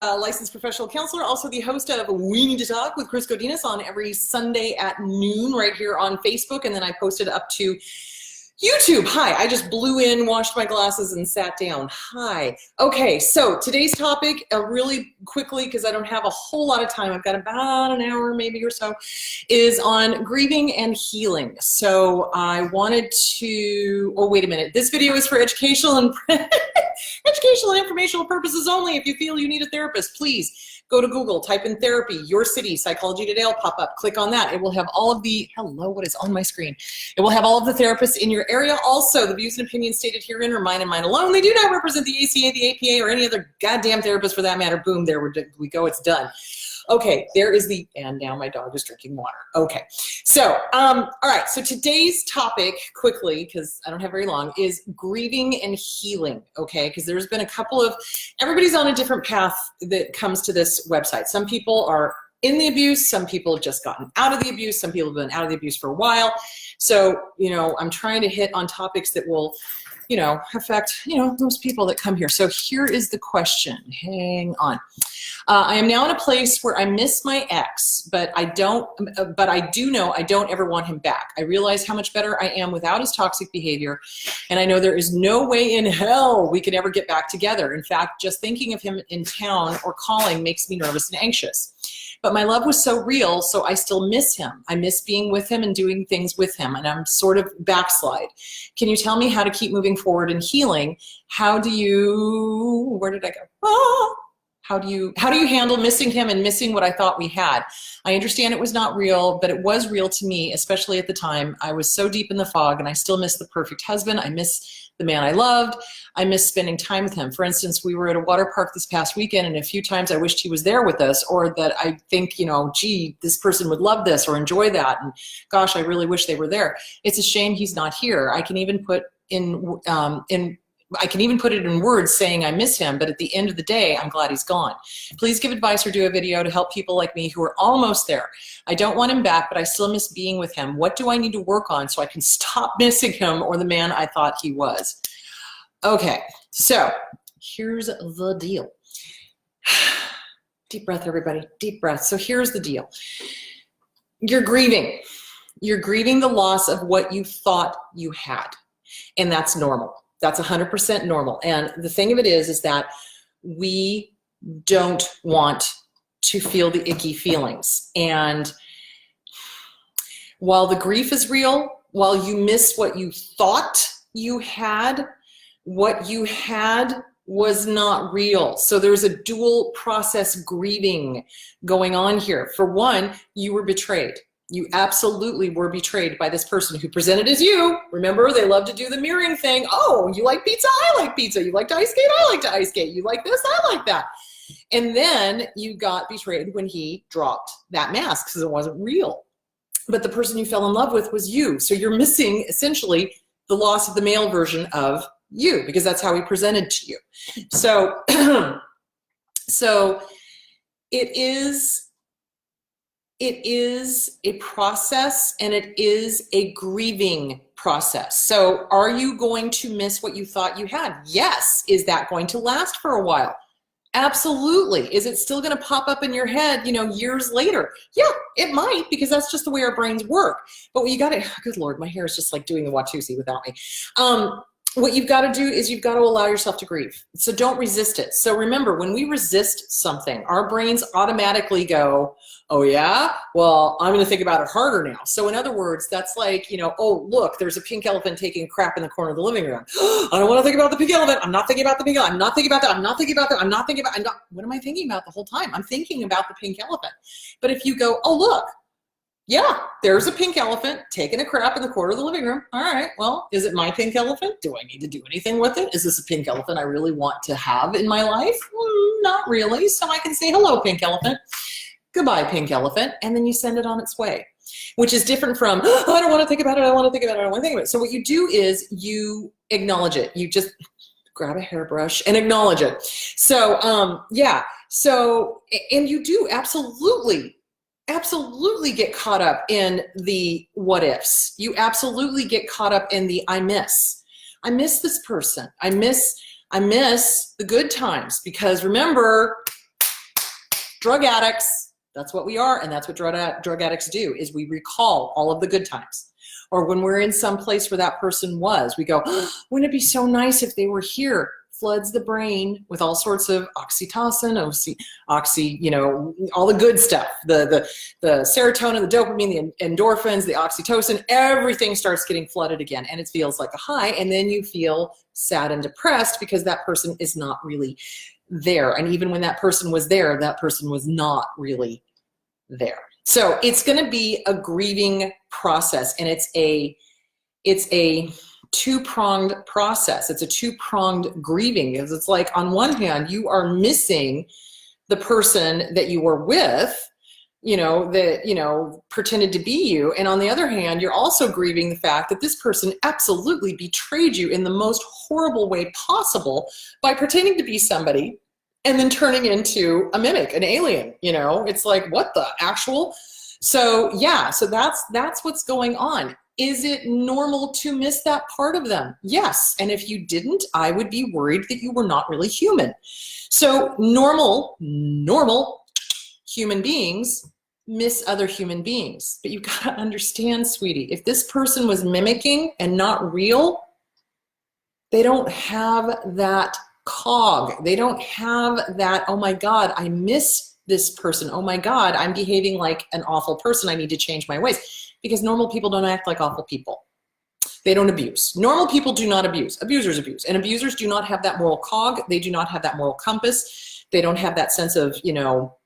licensed professional counselor, also the host of We Need to Talk with Chris Godinez on every Sunday at noon right here on Facebook, and then I posted up to YouTube. Hi, I just blew in, washed my glasses, and sat down. Hi. Okay, so today's topic, really quickly, because I don't have a whole lot of time, I've got about an hour maybe or so, is on grieving and healing. So I wanted to, oh, wait a minute. This video is for educational and educational and informational purposes only. If you feel you need a therapist, please go to Google, type in therapy, your city, Psychology Today will pop up. Click on that. It will have all of the, hello, what is on my screen? It will have all of the therapists in your area. Also, the views and opinions stated herein are mine and mine alone. They do not represent the ACA, the APA, or any other goddamn therapist for that matter. Boom, there we go, it's done. Okay, there is the, and now my dog is drinking water. Okay, so, all right, so today's topic, quickly, because I don't have very long, is grieving and healing, okay? Because there's been a couple of, everybody's on a different path that comes to this website. Some people are in the abuse, some people have just gotten out of the abuse, some people have been out of the abuse for a while. So, you know, I'm trying to hit on topics that will, you know, affect, you know, most people that come here. So here is the question, hang on. I am now in a place where I miss my ex, but I do know I don't ever want him back. I realize how much better I am without his toxic behavior, and I know there is no way in hell we could ever get back together. In fact, just thinking of him in town or calling makes me nervous and anxious. But my love was so real, so I still miss him. I miss being with him and doing things with him, and I'm sort of backslide. Can you tell me how to keep moving forward and healing? How do you, where did I go? Ah! How do you handle missing him and missing what I thought we had? I understand it was not real, but it was real to me, especially at the time. I was so deep in the fog, and I still miss the perfect husband. I miss the man I loved. I miss spending time with him. For instance, we were at a water park this past weekend, and a few times I wished he was there with us, or that I think, you know, gee, this person would love this or enjoy that, and gosh, I really wish they were there. It's a shame he's not here. I can even put it in words saying I miss him, but at the end of the day, I'm glad he's gone. Please give advice or do a video to help people like me who are almost there. I don't want him back, but I still miss being with him. What do I need to work on so I can stop missing him or the man I thought he was? Okay, so here's the deal. Deep breath, everybody, deep breath. So here's the deal. You're grieving. You're grieving the loss of what you thought you had, and that's normal. That's 100% normal. And the thing of it is that we don't want to feel the icky feelings. And while the grief is real, while you miss what you thought you had, what you had was not real. So there's a dual process grieving going on here. For one, you were betrayed. You absolutely were betrayed by this person who presented as you. Remember, they love to do the mirroring thing. Oh, you like pizza? I like pizza. You like to ice skate? I like to ice skate. You like this? I like that. And then you got betrayed when he dropped that mask because it wasn't real. But the person you fell in love with was you. So you're missing, essentially, the loss of the male version of you because that's how he presented to you. So, so it is a process, and it is a grieving process. So are you going to miss what you thought you had? Yes. Is that going to last for a while? Absolutely. Is it still going to pop up in your head, you know, years later? Yeah, it might, because that's just the way our brains work. But what you got to, good Lord, my hair is just like doing the Watusi without me. What you've got to do is you've got to allow yourself to grieve. So don't resist it. So remember, when we resist something, our brains automatically go, oh yeah, well, I'm going to think about it harder now. So in other words, that's like, you know, oh, look, there's a pink elephant taking a crap in the corner of the living room. I don't want to think about the pink elephant. I'm not thinking about the pink elephant. I'm not thinking about that. I'm not thinking about that. I'm not thinking about, what am I thinking about the whole time? I'm thinking about the pink elephant. But if you go, oh, look, yeah, there's a pink elephant taking a crap in the corner of the living room. All right, well, is it my pink elephant? Do I need to do anything with it? Is this a pink elephant I really want to have in my life? Not really. So I can say, hello, pink elephant. Goodbye, pink elephant. And then you send it on its way, which is different from, oh, I don't want to think about it. I don't want to think about it. I don't want to think about it. So what you do is you acknowledge it. You just grab a hairbrush and acknowledge it. So, yeah. So, and you do absolutely get caught up in the what ifs. You absolutely get caught up in the I miss this person. I miss the good times, because remember, drug addicts, that's what we are, and that's what drug addicts do, is we recall all of the good times. Or when we're in some place where that person was, we go, oh, wouldn't it be so nice if they were here? Floods the brain with all sorts of oxytocin, you know, all the good stuff, the serotonin, the dopamine, the endorphins, the oxytocin, everything starts getting flooded again, and it feels like a high, and then you feel sad and depressed because that person is not really there. And even when that person was there, that person was not really there. So it's going to be a grieving process, and it's a two-pronged process. It's a two-pronged grieving, because it's like, on one hand, you are missing the person that you were with, you know, that, you know, pretended to be you. And on the other hand, you're also grieving the fact that this person absolutely betrayed you in the most horrible way possible by pretending to be somebody and then turning into a mimic, an alien, you know. It's like, what the actual? So yeah, so that's what's going on. Is it normal to miss that part of them? Yes. And if you didn't, I would be worried that you were not really human. So normal human beings miss other human beings. But you've got to understand, sweetie, if this person was mimicking and not real, they don't have that cog. They don't have that, oh my God, I miss this person. Oh my God, I'm behaving like an awful person. I need to change my ways. Because normal people don't act like awful people. They don't abuse. Normal people do not abuse. Abusers abuse. And abusers do not have that moral cog. They do not have that moral compass. They don't have that sense of, you know,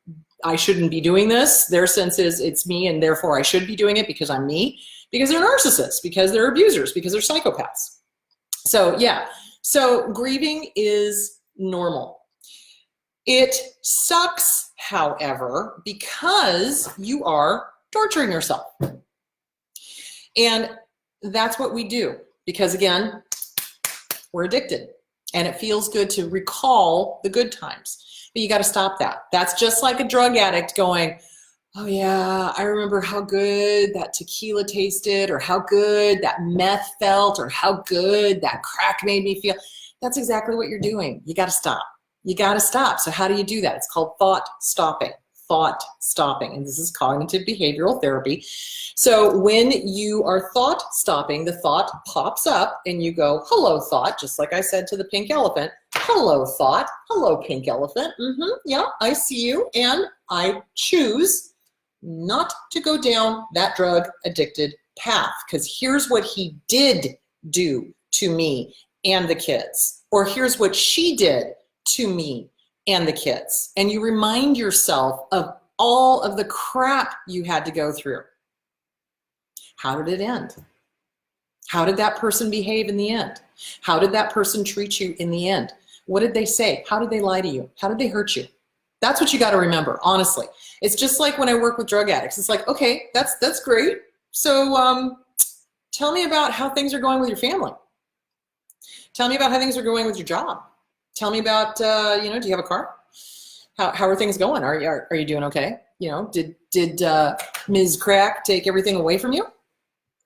I shouldn't be doing this. Their sense is it's me and therefore I should be doing it because I'm me. Because they're narcissists. Because they're abusers. Because they're psychopaths. So yeah. So grieving is normal. It sucks, however, because you are torturing yourself. And that's what we do, because again, we're addicted and it feels good to recall the good times, but you got to stop that. That's just like a drug addict going, oh yeah, I remember how good that tequila tasted, or how good that meth felt, or how good that crack made me feel. That's exactly what you're doing. You got to stop. You got to stop. So how do you do that? It's called thought stopping. Thought stopping, and this is cognitive behavioral therapy. So when you are thought stopping, the thought pops up and you go, hello thought, just like I said to the pink elephant, hello thought, hello pink elephant, yeah, I see you, and I choose not to go down that drug addicted path, because here's what he did do to me and the kids, or here's what she did to me and the kids. And you remind yourself of all of the crap you had to go through. How did it end? How did that person behave in the end? How did that person treat you in the end? What did they say? How did they lie to you? How did they hurt you? That's what you got to remember, honestly. It's just like when I work with drug addicts. It's like, okay, that's great. So tell me about how things are going with your family. Tell me about how things are going with your job. Tell me about, you know, do you have a car? How are things going? Are you doing okay? You know, did Ms. Crack take everything away from you?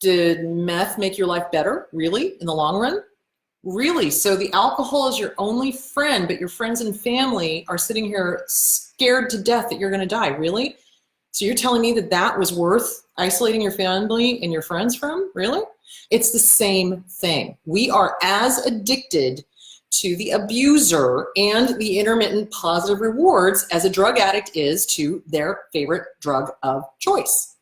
Did meth make your life better? Really? In the long run? Really? So the alcohol is your only friend, but your friends and family are sitting here scared to death that you're going to die. Really? So you're telling me that that was worth isolating your family and your friends from? Really? It's the same thing. We are as addicted to the abuser and the intermittent positive rewards as a drug addict is to their favorite drug of choice.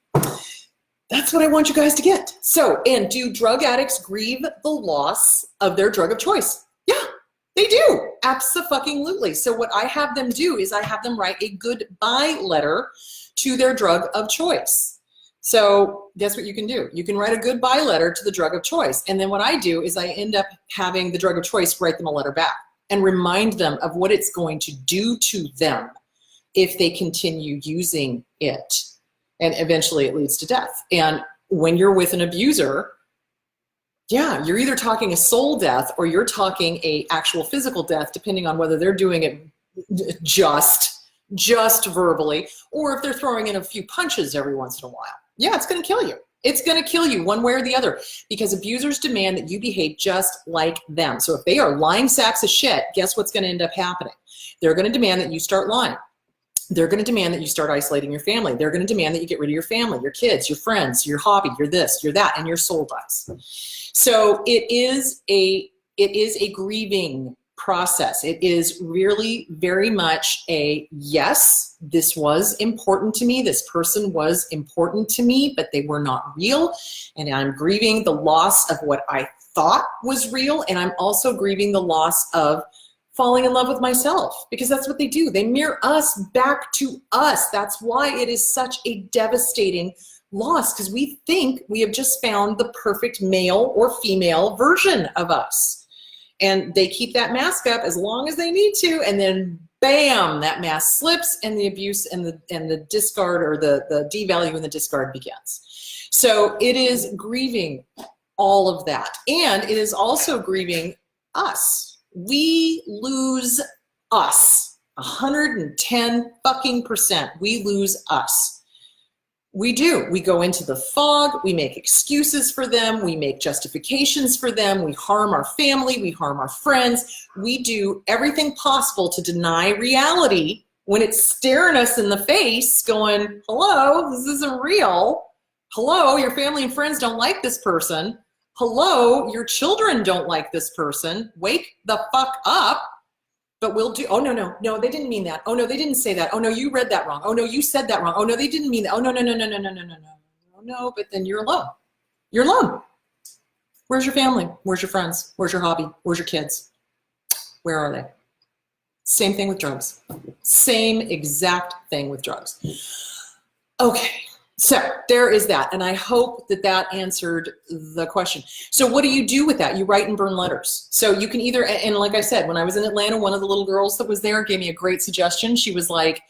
That's what I want you guys to get. So, and do drug addicts grieve the loss of their drug of choice? Yeah, they do. Abso-fucking-lutely. So what I have them do is I have them write a goodbye letter to their drug of choice. So guess what you can do? You can write a goodbye letter to the drug of choice. And then what I do is I end up having the drug of choice write them a letter back and remind them of what it's going to do to them if they continue using it. And eventually it leads to death. And when you're with an abuser, yeah, you're either talking a soul death or you're talking a actual physical death, depending on whether they're doing it just verbally, or if they're throwing in a few punches every once in a while. Yeah, it's going to kill you. It's going to kill you one way or the other, because abusers demand that you behave just like them. So if they are lying sacks of shit, guess what's going to end up happening? They're going to demand that you start lying. They're going to demand that you start isolating your family. They're going to demand that you get rid of your family, your kids, your friends, your hobby, your this, your that, and your soul dies. So it is a grieving process. It is really very much a, yes, this was important to me. This person was important to me, but they were not real. And I'm grieving the loss of what I thought was real. And I'm also grieving the loss of falling in love with myself, because that's what they do. They mirror us back to us. That's why it is such a devastating loss, because we think we have just found the perfect male or female version of us. And they keep that mask up as long as they need to, and then bam, that mask slips, and the abuse and the discard, or the devalue and the discard begins. So it is grieving all of that. And it is also grieving us. We lose us 110 fucking %. We lose us. We do. We go into the fog. We make excuses for them. We make justifications for them. We harm our family. We harm our friends. We do everything possible to deny reality when it's staring us in the face going, hello, this isn't real. Hello, your family and friends don't like this person. Hello, your children don't like this person. Wake the fuck up. But we'll do, oh, no, they didn't mean that. Oh, no, they didn't say that. Oh, no, you read that wrong. Oh, no, you said that wrong. Oh, no, they didn't mean that. Oh, no, but then you're alone. You're alone. Where's your family? Where's your friends? Where's your hobby? Where's your kids? Where are they? Same thing with drugs. Same exact thing with drugs. Okay. So there is that, and I hope that that answered the question. So what do you do with that? You write and burn letters. So you can either, and like I said, when I was in Atlanta, one of the little girls that was there gave me a great suggestion. She was like,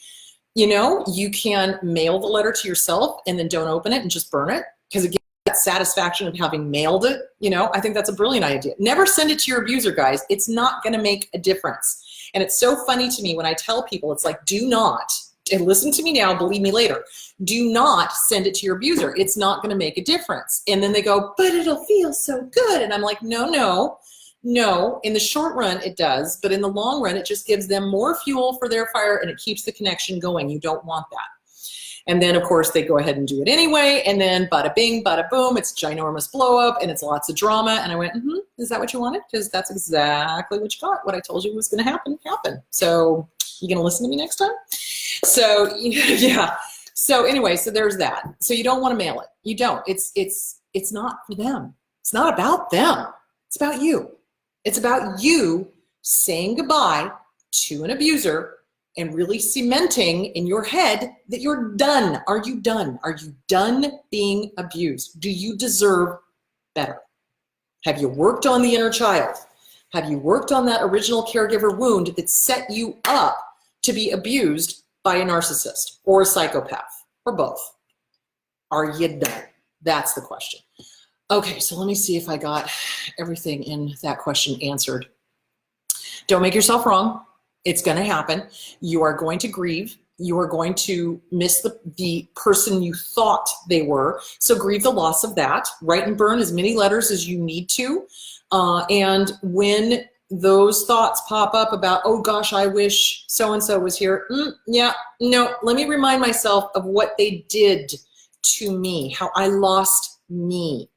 you know, you can mail the letter to yourself and then don't open it and just burn it, because it gives that satisfaction of having mailed it. You know, I think that's a brilliant idea. Never send it to your abuser, guys. It's not going to make a difference. And it's so funny to me when I tell people, it's like, do not, and listen to me now, believe me later, do not send it to your abuser. It's not going to make a difference. And then they go, but it'll feel so good. And I'm like, no. In the short run, it does. But in the long run, it just gives them more fuel for their fire, and it keeps the connection going. You don't want that. And then, of course, they go ahead and do it anyway. And then bada bing, bada boom, it's ginormous blow up, and it's lots of drama. And I went, is that what you wanted? Because that's exactly what you got. What I told you was going to happen, happened. So you going to listen to me next time? So yeah. So anyway, so there's that. So you don't want to mail it. You don't. It's not for them. It's not about them. It's about you. It's about you saying goodbye to an abuser and really cementing in your head that you're done. Are you done? Are you done being abused? Do you deserve better? Have you worked on the inner child? Have you worked on that original caregiver wound that set you up to be abused by a narcissist or a psychopath or both? Are you done? That's the question. Okay, so let me see if I got everything in that question answered. Don't make yourself wrong. It's going to happen. You are going to grieve. You are going to miss the person you thought they were. So grieve the loss of that. Write and burn as many letters as you need to. And when those thoughts pop up about, oh gosh, I wish so-and-so was here. Yeah, no, let me remind myself of what they did to me, how I lost me.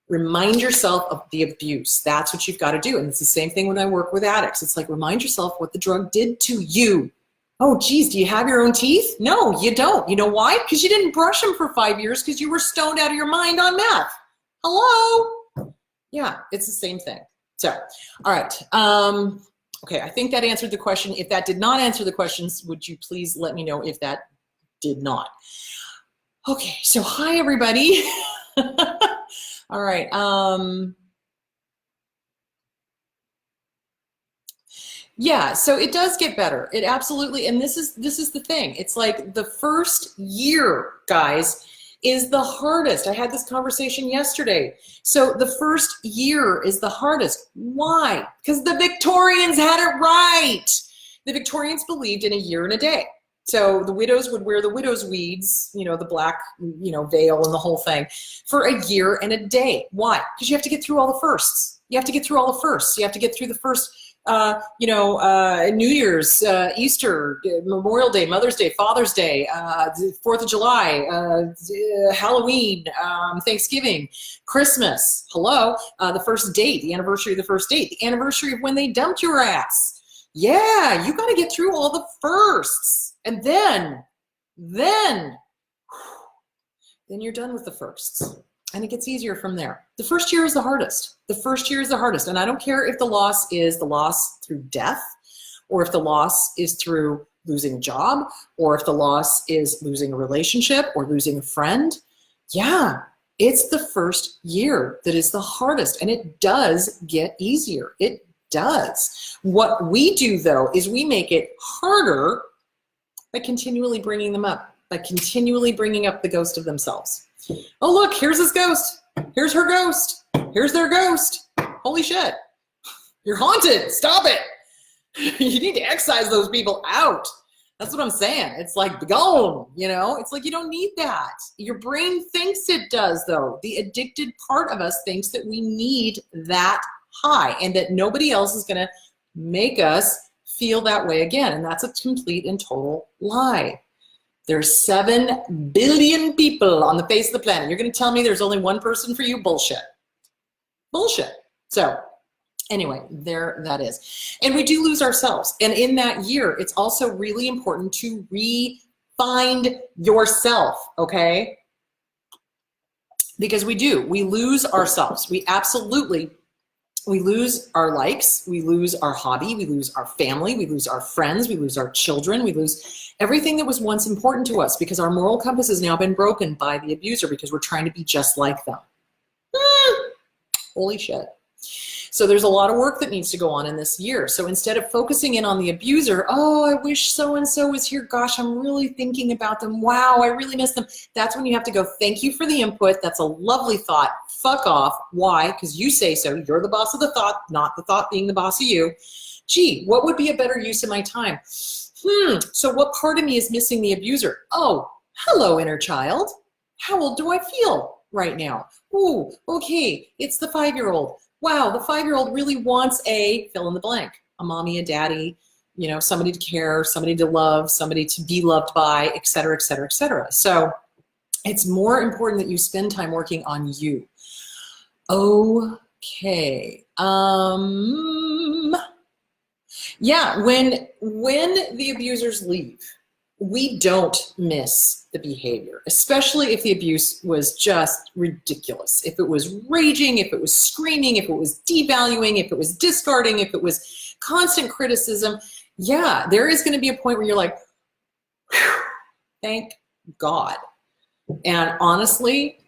Remind yourself of the abuse. That's what you've got to do. And it's the same thing when I work with addicts. It's like, remind yourself what the drug did to you. Oh, geez, do you have your own teeth? No, you don't. You know why? Because you didn't brush them for 5 years because you were stoned out of your mind on meth. Hello? Yeah, it's the same thing. So, all right. Okay, I think that answered the question. If that did not answer the questions, would you please let me know if that did not? Okay, so hi, everybody. All right. Yeah, so it does get better. It absolutely, and this is the thing. It's like the first year, guys, is the hardest. I had this conversation yesterday. So the first year is the hardest. Why? Because the Victorians had it right. The Victorians believed in a year and a day. So the widows would wear the widow's weeds, you know, the black, you know, veil and the whole thing for a year and a day. Why? Because you have to get through all the firsts. You have to get through all the firsts. You have to get through the first New Year's, Easter, Memorial Day, Mother's Day, Father's Day, 4th of July, Halloween, Thanksgiving, Christmas, hello, the first date, the anniversary of the first date, the anniversary of when they dumped your ass. Yeah, you got to get through all the firsts. And then you're done with the firsts. And it gets easier from there. The first year is the hardest. The first year is the hardest. And I don't care if the loss is the loss through death, or if the loss is through losing a job, or if the loss is losing a relationship or losing a friend. Yeah, it's the first year that is the hardest. And it does get easier. It does. What we do, though, is we make it harder by continually bringing them up, by continually bringing up the ghost of themselves. Oh, look, here's his ghost. Here's her ghost. Here's their ghost. Holy shit. You're haunted. Stop it. You need to excise those people out. That's what I'm saying. It's like, be gone, It's like you don't need that. Your brain thinks it does, though. The addicted part of us thinks that we need that high and that nobody else is going to make us feel that way again. And that's a complete and total lie. There's 7 billion people on the face of the planet. You're going to tell me there's only one person for you? Bullshit. Bullshit. So anyway, there that is. And we do lose ourselves. And in that year, it's also really important to re-find yourself, okay? Because we do. We lose ourselves. We lose our likes, we lose our hobby, we lose our family, we lose our friends, we lose our children, we lose everything that was once important to us because our moral compass has now been broken by the abuser because we're trying to be just like them. Holy shit. So there's a lot of work that needs to go on in this year. So instead of focusing in on the abuser, oh, I wish so-and-so was here. Gosh, I'm really thinking about them. Wow, I really miss them. That's when you have to go, thank you for the input. That's a lovely thought. Fuck off. Why? Because you say so. You're the boss of the thought, not the thought being the boss of you. Gee, what would be a better use of my time? So what part of me is missing the abuser? Oh, hello, inner child. How old do I feel right now? Ooh, okay, it's the 5-year-old. Wow, the 5-year-old really wants a fill in the blank, a mommy, a daddy, somebody to care, somebody to love, somebody to be loved by, et cetera, et cetera, et cetera. So it's more important that you spend time working on you. Okay. Yeah, when the abusers leave, we don't miss the behavior, especially if the abuse was just ridiculous. If it was raging, if it was screaming, if it was devaluing, if it was discarding, if it was constant criticism, yeah, there is going to be a point where you're like, thank God. And honestly,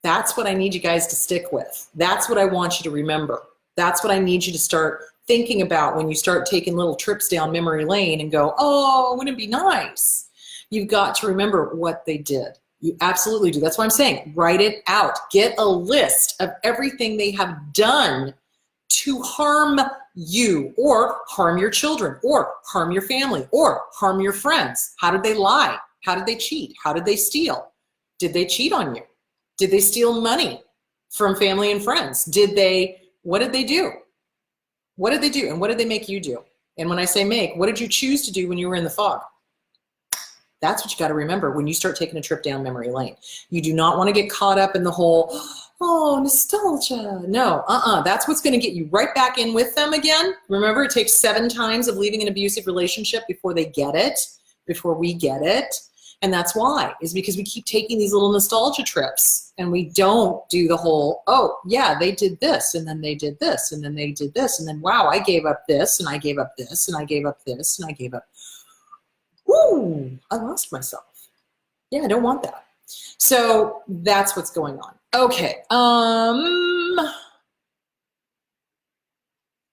that's what I need you guys to stick with. That's what I want you to remember. That's what I need you to start thinking about when you start taking little trips down memory lane and go, oh, wouldn't it be nice? You've got to remember what they did. You absolutely do. That's why I'm saying, write it out. Get a list of everything they have done to harm you or harm your children or harm your family or harm your friends. How did they lie? How did they cheat? How did they steal? Did they cheat on you? Did they steal money from family and friends? What did they do? What did they do? And what did they make you do? And when I say make, what did you choose to do when you were in the fog? That's what you got to remember when you start taking a trip down memory lane. You do not want to get caught up in the whole, oh, nostalgia. No, that's what's going to get you right back in with them again. Remember, it takes 7 times of leaving an abusive relationship before they get it, before we get it. And that's why, is because we keep taking these little nostalgia trips and we don't do the whole, oh, yeah, they did this and then they did this and then they did this and then, wow, I gave up this and I gave up this and I gave up this and I gave up. Woo, I lost myself. Yeah, I don't want that. So that's what's going on. Okay.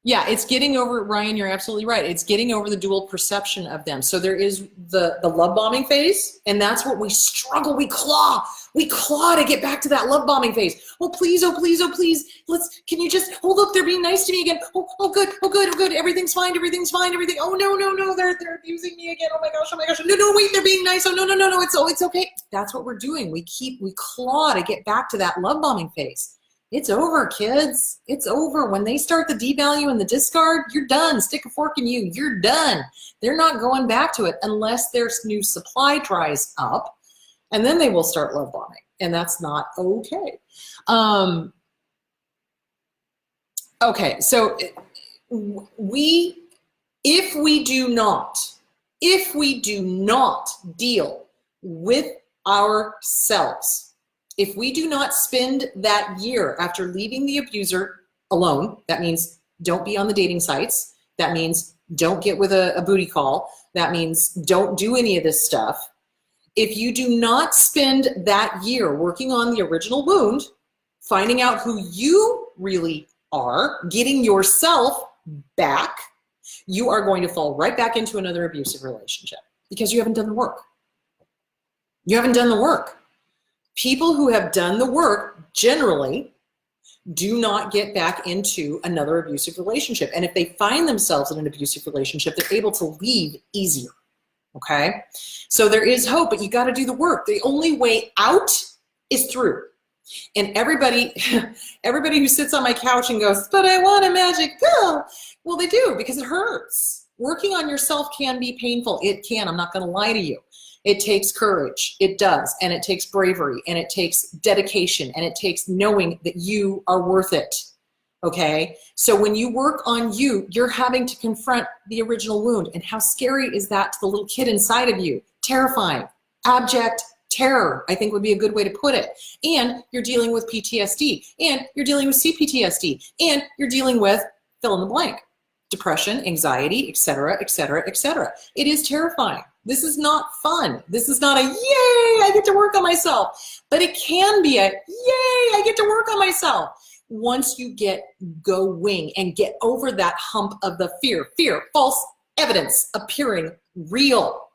Yeah, it's getting over, Ryan, you're absolutely right. It's getting over the dual perception of them. So there is the love bombing phase, and that's what we struggle, we claw to get back to that love bombing phase. Oh, please, oh, please, oh, please. Can you just, oh, look, they're being nice to me again. Oh, good, oh, good, oh, good. Everything's fine, everything. Oh, no, they're abusing me again. Oh my gosh. No, wait, they're being nice. Oh, no, it's okay. That's what we're doing. We claw to get back to that love bombing phase. It's over, kids. It's over. When they start the devalue and the discard, you're done. Stick a fork in you. You're done. They're not going back to it unless their new supply dries up, and then they will start love bombing, and that's not okay. Okay, so if we do not deal with ourselves, if we do not spend that year after leaving the abuser alone, that means don't be on the dating sites, that means don't get with a booty call, that means don't do any of this stuff. If you do not spend that year working on the original wound, finding out who you really are, getting yourself back, you are going to fall right back into another abusive relationship because you haven't done the work. You haven't done the work. People who have done the work generally do not get back into another abusive relationship. And if they find themselves in an abusive relationship, they're able to leave easier. Okay? So there is hope, but you got to do the work. The only way out is through. And everybody who sits on my couch and goes, but I want a magic pill. Well, they do, because it hurts. Working on yourself can be painful. It can. I'm not going to lie to you. It takes courage. It does. And it takes bravery. And it takes dedication. And it takes knowing that you are worth it. Okay? So when you work on you, you're having to confront the original wound. And how scary is that to the little kid inside of you? Terrifying. Abject terror, I think, would be a good way to put it. And you're dealing with PTSD. And you're dealing with CPTSD. And you're dealing with fill in the blank. Depression, anxiety, etc., etc., etc. It is terrifying. This is not fun. This is not a, yay, I get to work on myself. But it can be a, yay, I get to work on myself. Once you get going and get over that hump of the fear, false evidence appearing real.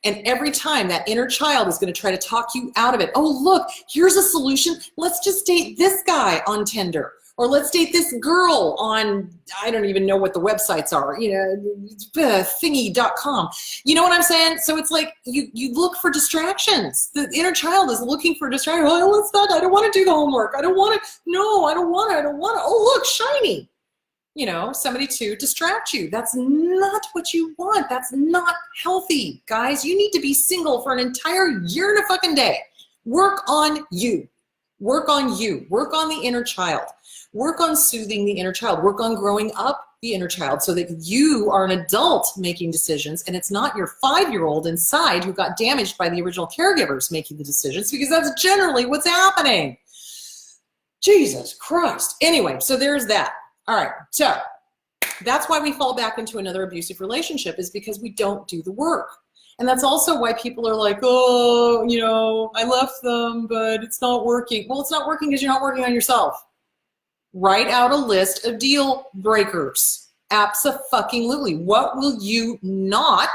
And every time that inner child is going to try to talk you out of it. Oh, look, here's a solution. Let's just date this guy on Tinder. Or let's date this girl on, I don't even know what the websites are, thingy.com. You know what I'm saying? So it's like you look for distractions. The inner child is looking for distractions. Oh, what's that? I don't want to do the homework. I don't want to. No, I don't want to. Oh, look, shiny. Somebody to distract you. That's not what you want. That's not healthy, guys. You need to be single for an entire year and a fucking day. Work on you. Work on you. Work on the inner child. Work on soothing the inner child. Work on growing up the inner child so that you are an adult making decisions and it's not your 5-year-old inside who got damaged by the original caregivers making the decisions, because that's generally what's happening. Jesus Christ. Anyway, so there's that. All right, so that's why we fall back into another abusive relationship, is because we don't do the work. And that's also why people are like, oh, I left them, but it's not working. Well, it's not working because you're not working on yourself. Write out a list of deal breakers. Abso-fucking-lutely. What will you not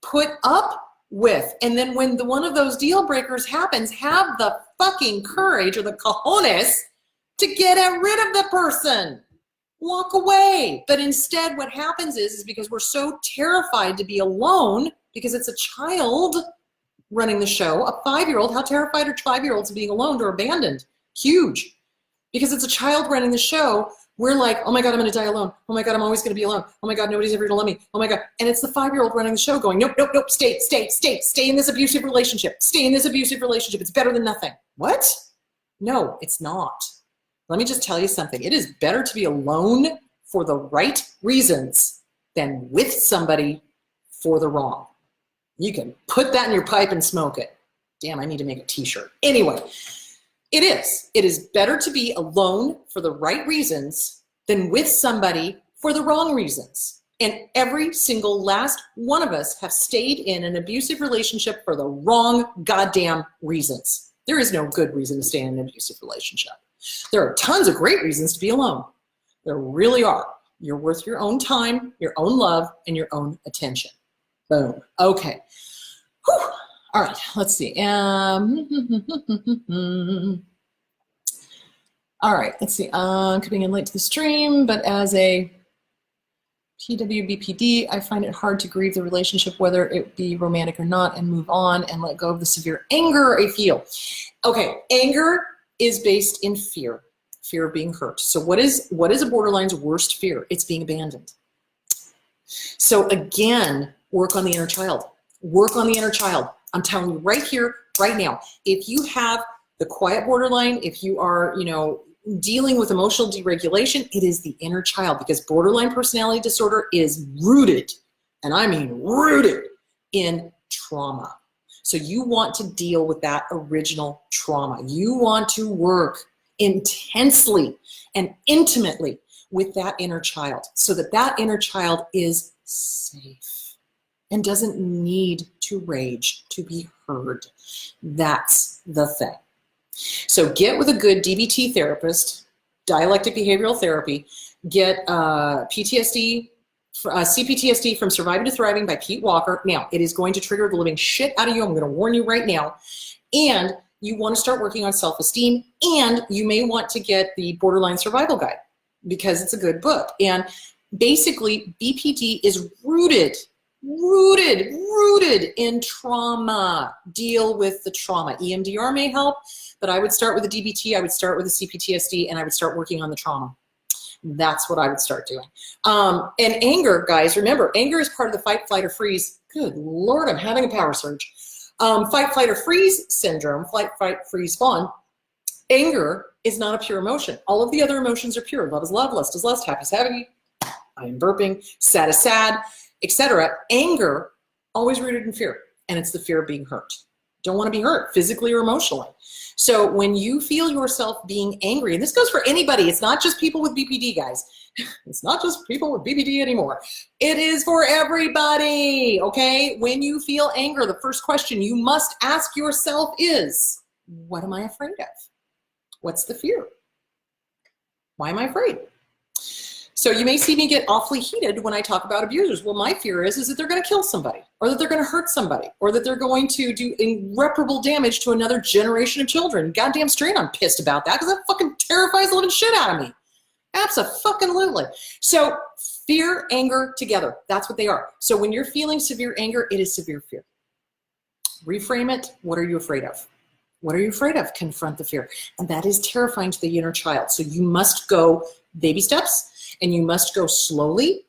put up with? And then when one of those deal breakers happens, have the fucking courage or the cojones to get rid of the person. Walk away. But instead what happens is because we're so terrified to be alone, because it's a child running the show, a 5-year-old, how terrified are 5-year-olds of being alone or abandoned? Huge. Because it's a child running the show, we're like, oh my God, I'm going to die alone. Oh my God, I'm always going to be alone. Oh my God, nobody's ever going to love me. Oh my God. And it's the 5-year-old running the show going, nope, stay in this abusive relationship. Stay in this abusive relationship. It's better than nothing. What? No, it's not. Let me just tell you something. It is better to be alone for the right reasons than with somebody for the wrong. You can put that in your pipe and smoke it. Damn, I need to make a t-shirt. Anyway. It is. It is better to be alone for the right reasons than with somebody for the wrong reasons. And every single last one of us have stayed in an abusive relationship for the wrong goddamn reasons. There is no good reason to stay in an abusive relationship. There are tons of great reasons to be alone. There really are. You're worth your own time, your own love, and your own attention. Boom. Okay. Whew. All right, let's see. All right, let's see. Coming in late to the stream, but as a PWBPD, I find it hard to grieve the relationship, whether it be romantic or not, and move on and let go of the severe anger I feel. Okay, anger is based in fear. fear of being hurt. So what is a borderline's worst fear? It's being abandoned. So again, work on the inner child. Work on the inner child. I'm telling you right here, right now, if you have the quiet borderline, if you are, dealing with emotional deregulation, it is the inner child, because borderline personality disorder is rooted, and I mean rooted, in trauma. So you want to deal with that original trauma. You want to work intensely and intimately with that inner child so that that inner child is safe and doesn't need to rage to be heard. That's the thing. So get with a good DBT therapist, dialectic behavioral therapy, get PTSD, CPTSD from Surviving to Thriving by Pete Walker. Now, it is going to trigger the living shit out of you. I'm going to warn you right now. And you want to start working on self-esteem, and you may want to get the Borderline Survival Guide because it's a good book. And basically, BPD is rooted in trauma. Deal with the trauma. EMDR may help, but I would start with the DBT, I would start with the CPTSD, and I would start working on the trauma. That's what I would start doing. And anger, guys, remember, anger is part of the fight, flight, or freeze. Good Lord, I'm having a power surge. Fight, flight, or freeze syndrome, flight, fight, freeze, fawn. Anger is not a pure emotion. All of the other emotions are pure. Love is love, lust is lust, happy is happy, I am burping, sad is sad, etc. Anger, always rooted in fear, and it's the fear of being hurt. Don't want to be hurt physically or emotionally. So when you feel yourself being angry, and this goes for anybody, it's not just people with BPD, guys. It's not just people with BPD anymore. It is for everybody, okay? When you feel anger, the first question you must ask yourself is, what am I afraid of? What's the fear? Why am I afraid? So you may see me get awfully heated when I talk about abusers. Well, my fear is that they're going to kill somebody, or that they're going to hurt somebody, or that they're going to do irreparable damage to another generation of children. Goddamn straight I'm pissed about that, because that fucking terrifies the living shit out of me. Abso-fucking-lutely. So fear, anger together. That's what they are. So when you're feeling severe anger, it is severe fear. Reframe it. What are you afraid of? What are you afraid of? Confront the fear. And that is terrifying to the inner child. So you must go baby steps. And you must go slowly,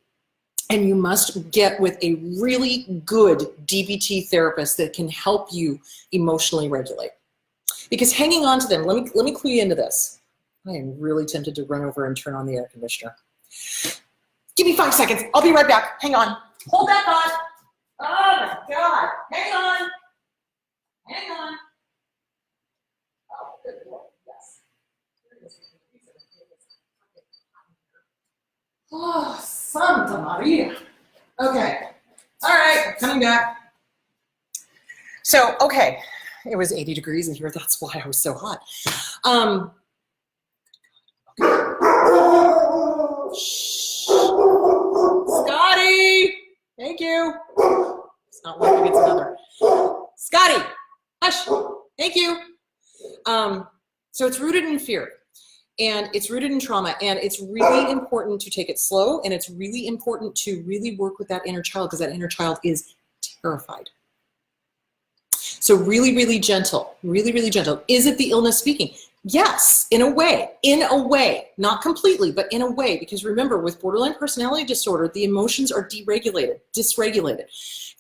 and you must get with a really good DBT therapist that can help you emotionally regulate. Because hanging on to them, let me clue you into this. I am really tempted to run over and turn on the air conditioner. Give me 5 seconds. I'll be right back. Hang on. Hold that thought. Oh my God. Hang on. Hang on. Oh, good Lord. Yes. Oh, Santa Maria. Okay. All right, coming back. So, okay, it was 80 degrees in here. That's why I was so hot. Scotty, thank you. It's not one thing, it's another. Scotty, hush, thank you. So it's rooted in fear. And it's rooted in trauma, and it's really important to take it slow, and it's really important to really work with that inner child, because that inner child is terrified. So really, really gentle, really, really gentle. Is it the illness speaking? Yes, in a way, not completely, but in a way, because remember, with borderline personality disorder, the emotions are dysregulated.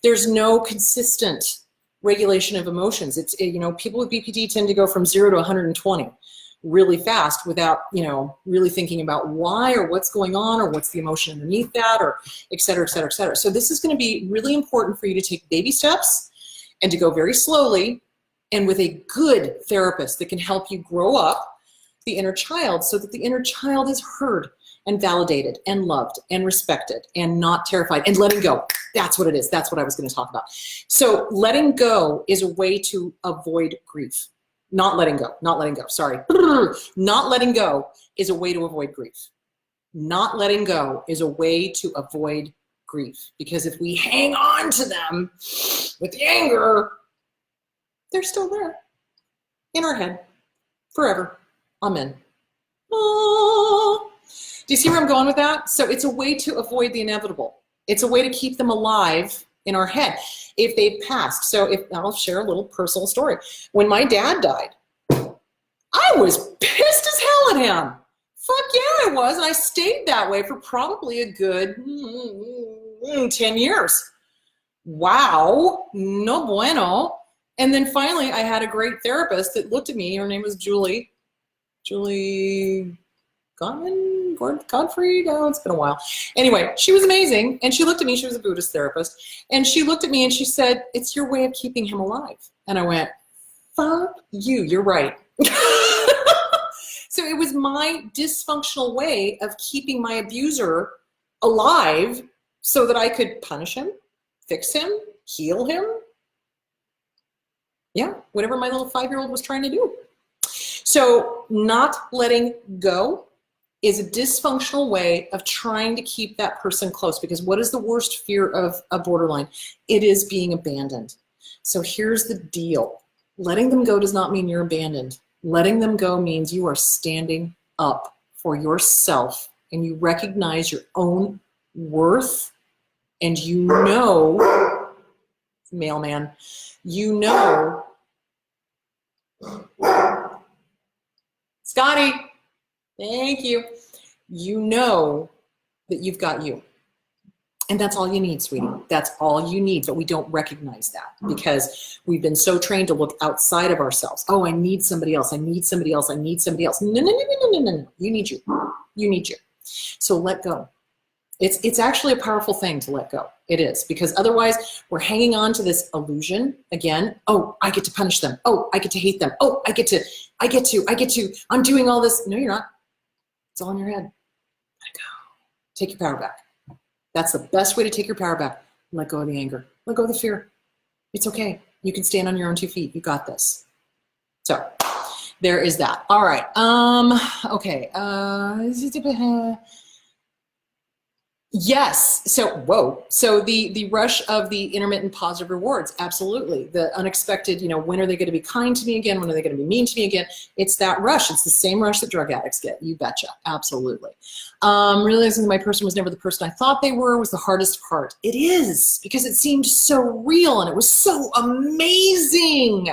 There's no consistent regulation of emotions. It's, people with BPD tend to go from 0 to 120. Really fast without, really thinking about why or what's going on or what's the emotion underneath that, or et cetera, et cetera, et cetera. So this is going to be really important for you to take baby steps and to go very slowly, and with a good therapist that can help you grow up the inner child so that the inner child is heard and validated and loved and respected and not terrified, and letting go. That's what it is. That's what I was going to talk about. So letting go is a way to avoid grief. Not letting go, sorry. Not letting go is a way to avoid grief. Not letting go is a way to avoid grief. Because if we hang on to them with the anger, they're still there in our head forever. Amen. Oh. Do you see where I'm going with that? So it's a way to avoid the inevitable. It's a way to keep them alive in our head if they've passed. So I'll share a little personal story. When my dad died, I was pissed as hell at him. Fuck yeah, I was. And I stayed that way for probably a good 10 years. Wow, no bueno. And then finally, I had a great therapist that looked at me. Her name was Julie Godfrey? No, it's been a while. Anyway, she was amazing. And she looked at me. She was a Buddhist therapist. And she looked at me and she said, it's your way of keeping him alive. And I went, fuck you, you're right. So it was my dysfunctional way of keeping my abuser alive so that I could punish him, fix him, heal him. Yeah, whatever my little 5-year-old was trying to do. So not letting go is a dysfunctional way of trying to keep that person close, because what is the worst fear of a borderline? It is being abandoned. So here's the deal. Letting them go does not mean you're abandoned. Letting them go means you are standing up for yourself and you recognize your own worth, and you know, mailman, you know, Scotty, thank you. You know that you've got you. And that's all you need, sweetie. That's all you need. But we don't recognize that because we've been so trained to look outside of ourselves. Oh, I need somebody else. I need somebody else. I need somebody else. No, no, no, no, no, no, no. You need you. You need you. So let go. It's actually a powerful thing to let go. It is, because otherwise we're hanging on to this illusion again. Oh, I get to punish them. Oh, I get to hate them. Oh, I get to, I'm doing all this. No, you're not. It's all in your head. Let go. Take your power back. That's the best way to take your power back. Let go of the anger. Let go of the fear. It's okay. You can stand on your own 2 feet. You got this. So there is that. All right. Okay. Yes. So, whoa. So the rush of the intermittent positive rewards. Absolutely. The unexpected, when are they going to be kind to me again? When are they going to be mean to me again? It's that rush. It's the same rush that drug addicts get. You betcha. Absolutely. Realizing that my person was never the person I thought they were was the hardest part. It is, because it seemed so real and it was so amazing.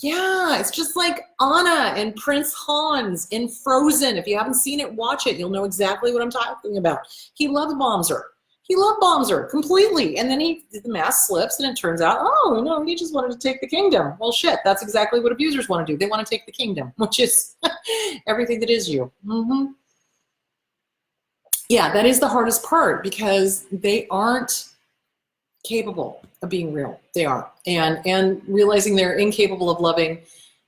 Yeah, it's just like Anna and Prince Hans in Frozen. If you haven't seen it, watch it. You'll know exactly what I'm talking about. He loves Bombser. He loved Bombser completely. And then the mask slips and it turns out, oh, no, he just wanted to take the kingdom. Well, shit, that's exactly what abusers want to do. They want to take the kingdom, which is everything that is you. Mm-hmm. Yeah, that is the hardest part, because they aren't capable of being real. They are. And realizing they're incapable of loving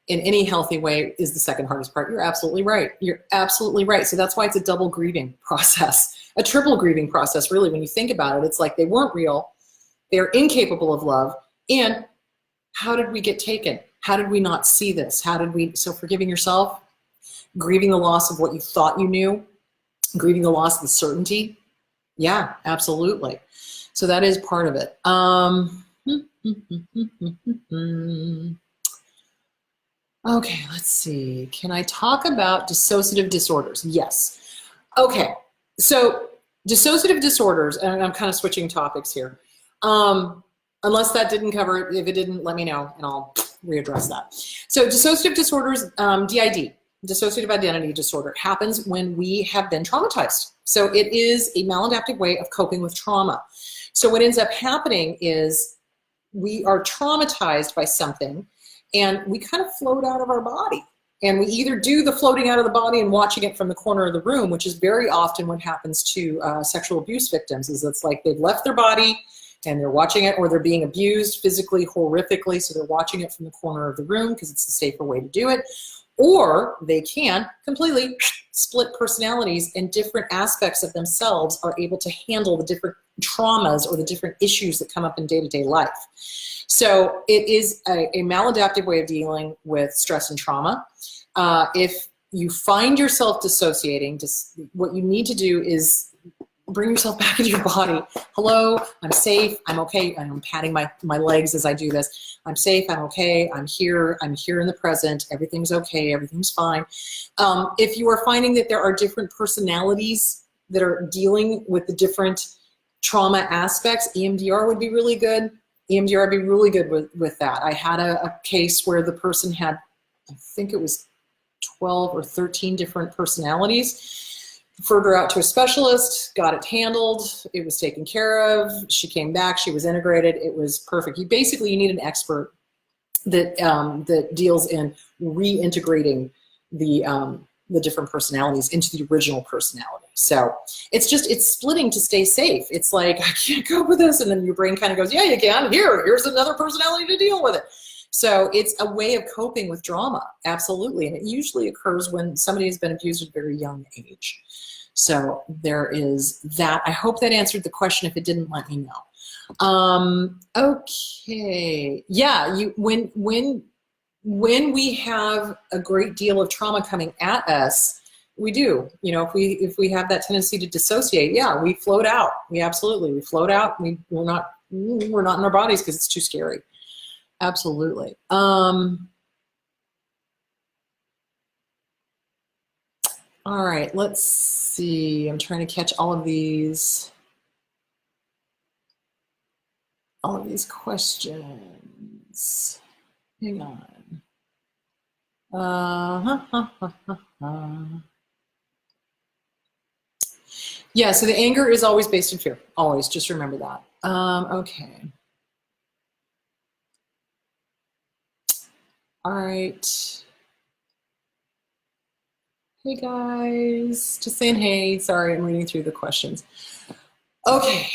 in any healthy way is the second hardest part. You're absolutely right. You're absolutely right. So that's why it's a double grieving process, a triple grieving process, really, when you think about it. It's like they weren't real, they're incapable of love, and how did we get taken? How did we not see this? So forgiving yourself, grieving the loss of what you thought you knew, grieving the loss of the certainty. Yeah, absolutely. So that is part of it. Okay, let's see. Can I talk about dissociative disorders? Yes. Okay, so dissociative disorders, and I'm kind of switching topics here. Unless that didn't cover it, if it didn't, let me know and I'll readdress that. So dissociative disorders, DID, dissociative identity disorder, happens when we have been traumatized. So it is a maladaptive way of coping with trauma. So what ends up happening is we are traumatized by something and we kind of float out of our body. And we either do the floating out of the body and watching it from the corner of the room, which is very often what happens to sexual abuse victims, is it's like they've left their body and they're watching it, or they're being abused physically, horrifically, so they're watching it from the corner of the room because it's the safer way to do it. Or they can completely split personalities, and different aspects of themselves are able to handle the different traumas or the different issues that come up in day-to-day life. So it is a maladaptive way of dealing with stress and trauma. If you find yourself dissociating, what you need to do is bring yourself back into your body. Hello, I'm safe, I'm okay. I'm patting my legs as I do this. I'm safe, I'm okay, I'm here in the present, everything's okay, everything's fine. If you are finding that there are different personalities that are dealing with the different trauma aspects, EMDR would be really good. EMDR would be really good with that. I had a case where the person had, I think it was 12 or 13 different personalities. Referred her out to a specialist, got it handled, it was taken care of, she came back, she was integrated, it was perfect. You need an expert that that deals in reintegrating the different personalities into the original personality. So it's splitting to stay safe. It's like, I can't cope with this, and then your brain kind of goes, yeah, you can. Here's another personality to deal with it. So it's a way of coping with drama, absolutely. And it usually occurs when somebody has been abused at a very young age. So there is that. I hope that answered the question. If it didn't, let me know. Okay. Yeah, when we have a great deal of trauma coming at us, we do. You know, if we have that tendency to dissociate, yeah, we float out. We float out. We're not in our bodies because it's too scary. Absolutely. All right, let's see. I'm trying to catch all of these questions. Hang on. Yeah, so the anger is always based in fear. Always, just remember that. Okay. All right. Hey guys, just saying hey. Sorry, I'm reading through the questions. Okay.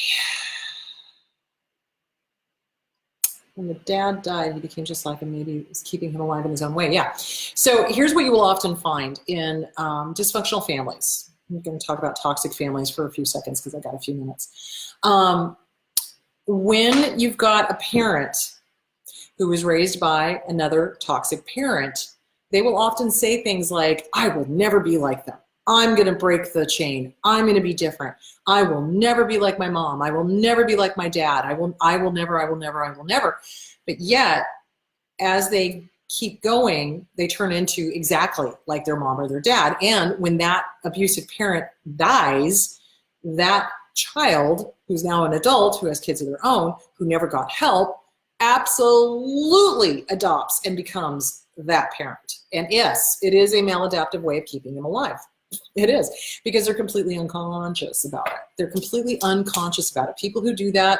When the dad died, he became just like him. Maybe it's keeping him alive in his own way. Yeah. So here's what you will often find in dysfunctional families. I'm going to talk about toxic families for a few seconds because I got a few minutes. When you've got a parent who was raised by another toxic parent, they will often say things like, I will never be like them. I'm going to break the chain. I'm going to be different. I will never be like my mom. I will never be like my dad. I will never. But yet, as they keep going, they turn into exactly like their mom or their dad. And when that abusive parent dies, that child, who's now an adult, who has kids of their own, who never got help, absolutely adopts and becomes that parent. And yes, it is a maladaptive way of keeping them alive. It is, because they're completely unconscious about it. They're completely unconscious about it. People who do that,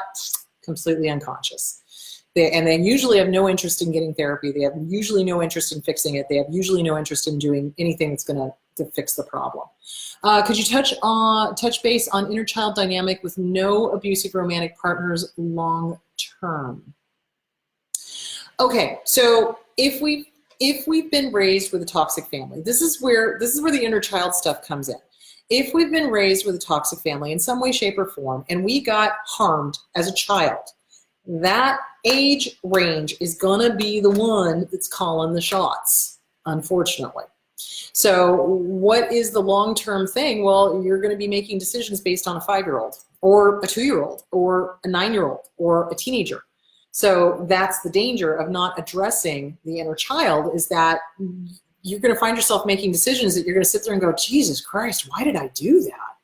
completely unconscious. They usually have no interest in getting therapy. They have usually no interest in fixing it. They have usually no interest in doing anything that's going to fix the problem. Could you touch base on inner child dynamic with no abusive romantic partners long term? Okay, so if we've been raised with a toxic family, this is where the inner child stuff comes in. If we've been raised with a toxic family in some way, shape, or form, and we got harmed as a child, that age range is gonna be the one that's calling the shots, unfortunately. So what is the long-term thing? Well, you're gonna be making decisions based on a 5-year-old or a 2-year-old or a 9-year-old or a teenager. So that's the danger of not addressing the inner child, is that you're going to find yourself making decisions that you're going to sit there and go, Jesus Christ, why did I do that?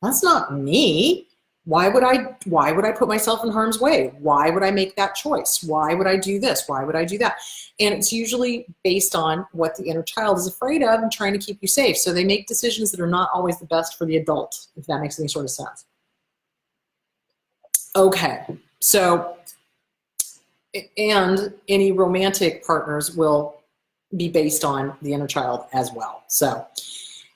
That's not me. Why would I put myself in harm's way? Why would I make that choice? Why would I do this? Why would I do that? And it's usually based on what the inner child is afraid of and trying to keep you safe. So they make decisions that are not always the best for the adult, if that makes any sort of sense. Okay, so, and any romantic partners will be based on the inner child as well. So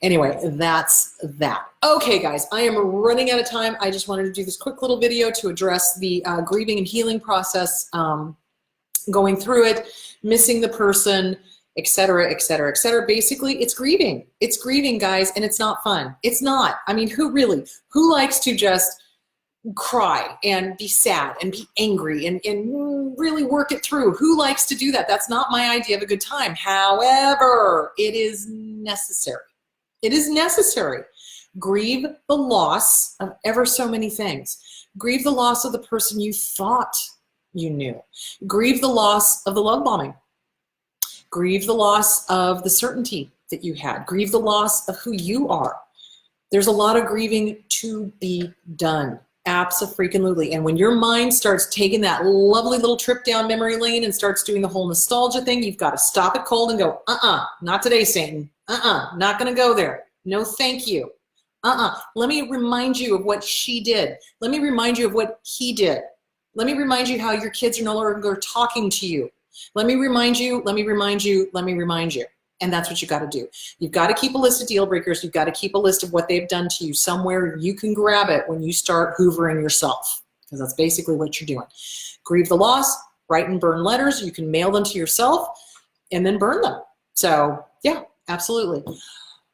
anyway, that's that. Okay, guys, I am running out of time. I just wanted to do this quick little video to address the grieving and healing process, going through it, missing the person, etc., etc., etc. Basically, it's grieving. It's grieving, guys, and it's not fun. It's not. I mean, who likes to just cry and be sad and be angry and really work it through? Who likes to do that? That's not my idea of a good time. However, it is necessary. It is necessary. Grieve the loss of ever so many things. Grieve the loss of the person you thought you knew. Grieve the loss of the love bombing. Grieve the loss of the certainty that you had. Grieve the loss of who you are. There's a lot of grieving to be done. Abso-freaking-lutely. And when your mind starts taking that lovely little trip down memory lane and starts doing the whole nostalgia thing, you've got to stop it cold and go, not today, Satan. Not going to go there. No, thank you. Let me remind you of what she did. Let me remind you of what he did. Let me remind you how your kids are no longer talking to you. Let me remind you, let me remind you, let me remind you. And that's what you got to do. You've got to keep a list of deal breakers. You've got to keep a list of what they've done to you. Somewhere you can grab it when you start hoovering yourself, because that's basically what you're doing. Grieve the loss, write and burn letters. You can mail them to yourself and then burn them. So yeah, absolutely.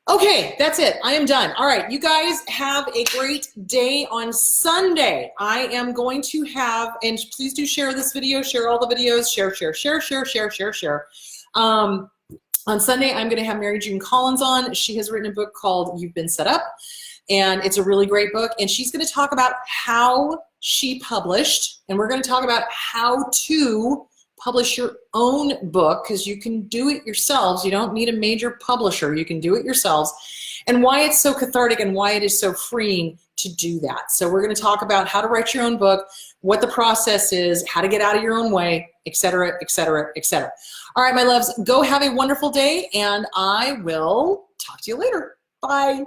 Okay, that's it. I am done. All right, you guys have a great day on Sunday. I am going to have, and please do share this video, share all the videos, share. On Sunday, I'm going to have Mary June Collins on. She has written a book called You've Been Set Up, and it's a really great book. And she's going to talk about how she published, and we're going to talk about how to publish your own book, because you can do it yourselves. You don't need a major publisher. You can do it yourselves, and why it's so cathartic and why it is so freeing to do that. So we're going to talk about how to write your own book, what the process is, how to get out of your own way, etc., etc., etc. All right, my loves, go have a wonderful day, and I will talk to you later. Bye.